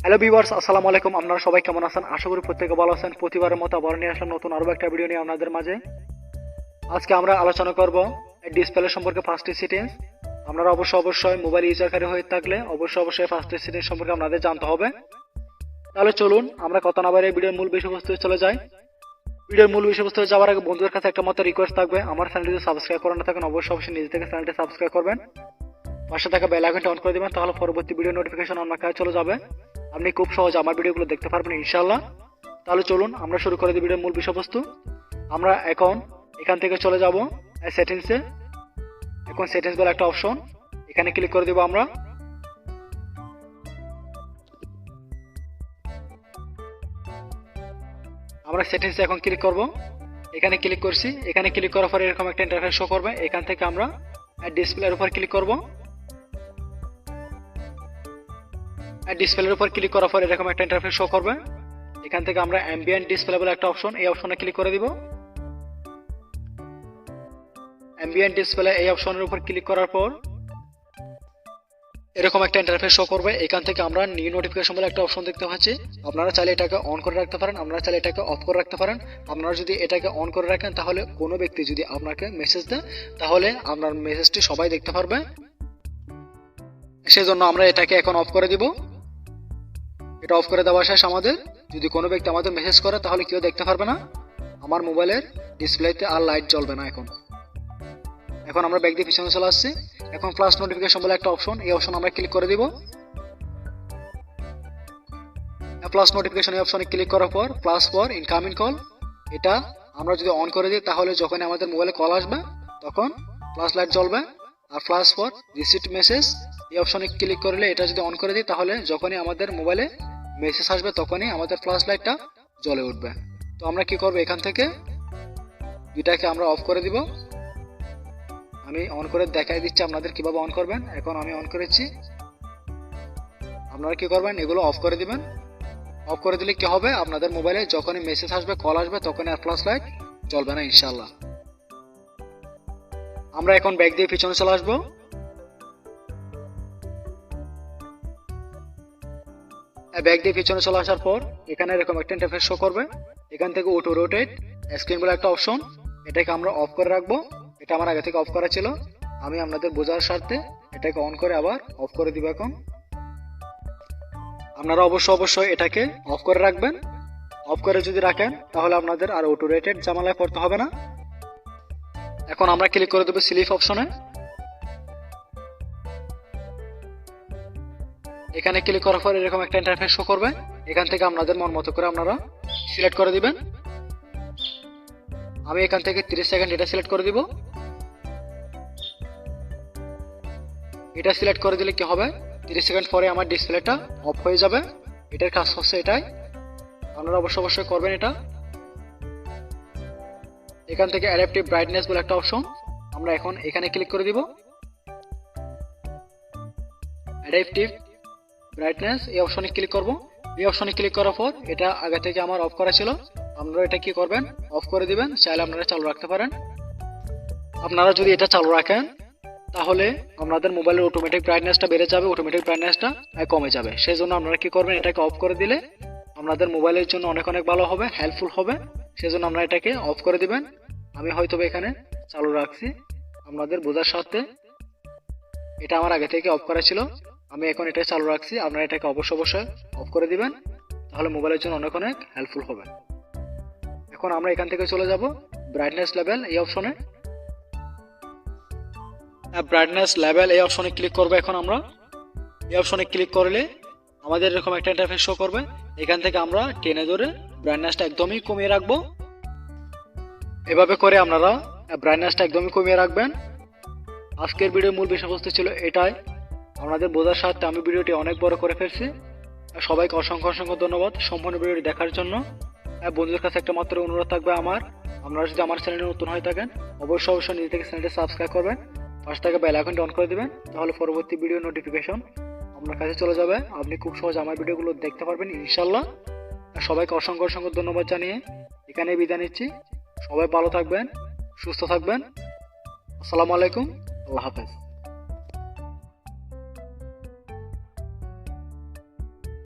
Hello viewers, আসসালামু আলাইকুম। আপনারা সবাই কেমন আছেন? আশা করি প্রত্যেকে ভালো আছেন। প্রতিবারের মতো আবার নিয়ে আসলাম নতুন আরো একটা ভিডিও নিয়ে আপনাদের মাঝে। আজকে আমরা আলোচনা করব ডিসপ্লে সম্পর্কে ফার্স্ট সেটিংস। আপনারা অবশ্যই মোবাইল ইউজারকারী হয়ে থাকলে অবশ্যই ফার্স্ট সেটিংস সম্পর্কে আপনাদের জানতে হবে। তাহলে চলুন আমরা কথা না বাড়িয়ে ভিডিওর মূল বিষয়বস্তু চলে যাই। ভিডিওর মূল বিষয়বস্তু যাওয়ার আগে বন্ধুদের কাছে একটা মাত্র রিকোয়েস্ট থাকবে, আমার চ্যানেলটি যদি সাবস্ক্রাইব করে না থাকেন অবশ্যই নিজে থেকে চ্যানেলটি সাবস্ক্রাইব করবেন, পাশে থাকা বেল আইকনটি অন করে দিবেন, তাহলে পরবর্তী ভিডিও নোটিফিকেশন আপনার কাছে চলে যাবে। আপনি খুব সহজে আমার ভিডিওগুলো দেখতে পারবেন ইনশাআল্লাহ। তাহলে চলুন আমরা শুরু করে দিই ভিডিওর মূল বিষয়বস্তু। আমরা এখান থেকে চলে যাব সেটিংসে। এখন সেটিংস বলে একটা অপশন, এখানে ক্লিক করে দেব। আমরা সেটিংসে এখন ক্লিক করব। এখানে ক্লিক করছি। এখানে ক্লিক করার পরে এরকম একটা ইন্টারফেস শো করবে। এখান থেকে আমরা ডিসপ্লের উপর ক্লিক করব। ডিসপ্লের উপর ক্লিক করার পর এরকম একটা ইন্টারফেস শো করবে। এখান থেকে আমরা অ্যাম্বিয়েন্ট ডিসপ্লে বলে একটা অপশন, এই অপশনে ক্লিক করে দিব। অ্যাম্বিয়েন্ট ডিসপ্লে এই অপশনের উপর ক্লিক করার পর এরকম একটা ইন্টারফেস শো করবে। এখান থেকে আমরা নিউ নোটিফিকেশন বলে একটা অপশন দেখতে পাচ্ছি। আপনারা চাইলে এটাকে অন করে রাখতে পারেন, আপনারা চাইলে এটাকে অফ করে রাখতে পারেন। আপনারা যদি এটাকে অন করে রাখেন তাহলে কোনো ব্যক্তি যদি আপনাকে মেসেজ দেয় তাহলে আপনার মেসেজটি সবাই দেখতে পারবে। সেজন্য আমরা এটাকে এখন অফ করে দিব। এটা অফ করে দেওয়া শেষ আমাদের। যদি কোনো ব্যক্তি আমাদের মেসেজ করে তাহলে কেউ দেখতে পারবে না, আমার মোবাইলের ডিসপ্লেতে আর লাইট জ্বলবে না। এখন আমরা ব্যাক দিয়ে পিছনে চলে আসছি। এখন ফ্ল্যাশ নোটিফিকেশন বলে একটা অপশন, এই অপশন আমরা ক্লিক করে দিব। ফ্ল্যাশ নোটিফিকেশন এই অপশনে ক্লিক করার পর প্লাস ফর ইনকামিং কল, এটা আমরা যদি অন করে দিই তাহলে যখন আমাদের মোবাইলে কল আসবে তখন ফ্ল্যাশ লাইট জ্বলবে। আর ফ্ল্যাশ ফর রিসিভ মেসেজ এই অপশনে ক্লিক করলে এটা যদি অন করে দিই তাহলে যখনই আমাদের মোবাইলে মেসেজ আসবে তখনই আমাদের ফ্ল্যাশ লাইটটা জ্বলে উঠবে। তো আমরা কি করব, এখান থেকে দুইটাকে আমরা অফ করে দিব। আমি অন করে দেখাই দিচ্ছি আপনাদের কিভাবে অন করবেন। এখন আমি অন করেছি, আপনারা কি করবেন, এগুলো অফ করে দিবেন। অফ করে দিলে কি হবে, আপনাদের মোবাইলে যখনই মেসেজ আসবে কল আসবে তখনই আর ফ্ল্যাশ লাইট জ্বলবে না ইনশাআল্লাহ। আমরা এখন ব্যাক দিয়ে পিছনে চলে আসবো। ব্যাক দিয়ে পিছনে চলে আসার পর এখানে এরকম একটা ইন্টারফেস শো করবে। এখান থেকে অটো রোটেট স্ক্রিন বলে একটা অপশন, এটাকে আমরা অফ করে রাখবো। এটা আমার আগে থেকে অফ করা ছিল, আমি আপনাদের বোঝার স্বার্থে এটাকে অন করে আবার অফ করে দিব। এখন আপনারা অবশ্যই এটাকে অফ করে রাখবেন। অফ করে যদি রাখেন তাহলে আপনাদের আর অটো রোটেট ঝামেলায় পড়তে হবে না। এখন আমরা ক্লিক করে দেবো স্লিপ অপশনে। এখানে ক্লিক করার পর এরকম একটা ইন্টারফেস শো করবে। এখান থেকে আপনাদের মন মতো করে আপনারা সিলেক্ট করে দিবেন। আমি এখান থেকে 30 সেকেন্ড এটা সিলেক্ট করে দিব। এটা সিলেক্ট করে দিলে কি হবে, 30 সেকেন্ড পরে আমার ডিসপ্লেটা অফ হয়ে যাবে। এটার কাজ হচ্ছে এটাই, আপনারা অবশ্যই করবেন এটা। এখান থেকে অ্যাডাপটিভ ব্রাইটনেস বলে একটা অপশন, আমরা এখন এখানে ক্লিক করে দিব। অ্যাডাপটিভ ব্রাইটনেস এই অপশনে ক্লিক করব। এই অপশনে ক্লিক করার পর এটা আগে থেকে আমার অফ করা ছিল, আপনারা এটা কি করবেন, অফ করে দিবেন। চাইলে আপনারা চালু রাখতে পারেন। আপনারা যদি এটা চালু রাখেন তাহলে আপনাদের মোবাইলের অটোমেটিক ব্রাইটনেসটা বেড়ে যাবে, অটোমেটিক ব্রাইটনেসটা কমে যাবে। সেই জন্য আপনারা কি করবেন, এটাকে অফ করে দিলে আপনাদের মোবাইলের জন্য অনেক ভালো হবে, হেল্পফুল হবে। সেই জন্য আপনারা এটাকে অফ করে দিবেন। আমি হয়তো এখানে চালু রাখছি আপনাদের বোঝার স্বার্থে। এটা আমার আগে থেকে অফ করা ছিল, আমি এখন এটা চালু রাখছি। আপনারা এটাকে অবশ্যই অফ করে দিবেন, তাহলে মোবাইলের জন্য অনেক হেল্পফুল হবে। এখন আমরা এখান থেকে চলে যাব ব্রাইটনেস লেভেল এই অপশনে। ব্রাইটনেস লেভেল এই অপশনে ক্লিক করব। এখন আমরা এই অপশনে ক্লিক করলে আমাদের এরকম একটা ইন্টারফেস শো করবে। এখান থেকে আমরা টেনে ধরে ব্রাইটনেসটা একদমই কমিয়ে রাখবো। এভাবে করে আপনারা ব্রাইটনেসটা একদমই কমিয়ে রাখবেন। আজকের ভিডিওর মূল বিষয়বস্তু ছিল এটাই। আপনাদের বোঝার সাথে আমি ভিডিওটি অনেক বড় করে ফেলছি। সবাইকে অসংখ্য ধন্যবাদ সম্পূর্ণ ভিডিওটি দেখার জন্য। বন্ধুদের কাছে একটা মাত্র অনুরোধ থাকবে আমার, আপনারা যদি আমার চ্যানেলে নতুন হয়ে থাকেন অবশ্যই নিজে থেকে চ্যানেলটি সাবস্ক্রাইব করবেন, পাশে থেকে বেল আইকনটি অন করে দিবেন, তাহলে পরবর্তী ভিডিও নোটিফিকেশন আপনার কাছে চলে যাবে। আপনি খুব সহজে আমার ভিডিওগুলো দেখতে পারবেন ইনশাআল্লাহ। সবাইকে অসংখ্য ধন্যবাদ জানিয়ে এখানে বিদায় নিচ্ছি। সবাই ভালো থাকবেন, সুস্থ থাকবেন। আসসালামু আলাইকুম, আল্লাহ হাফেজ।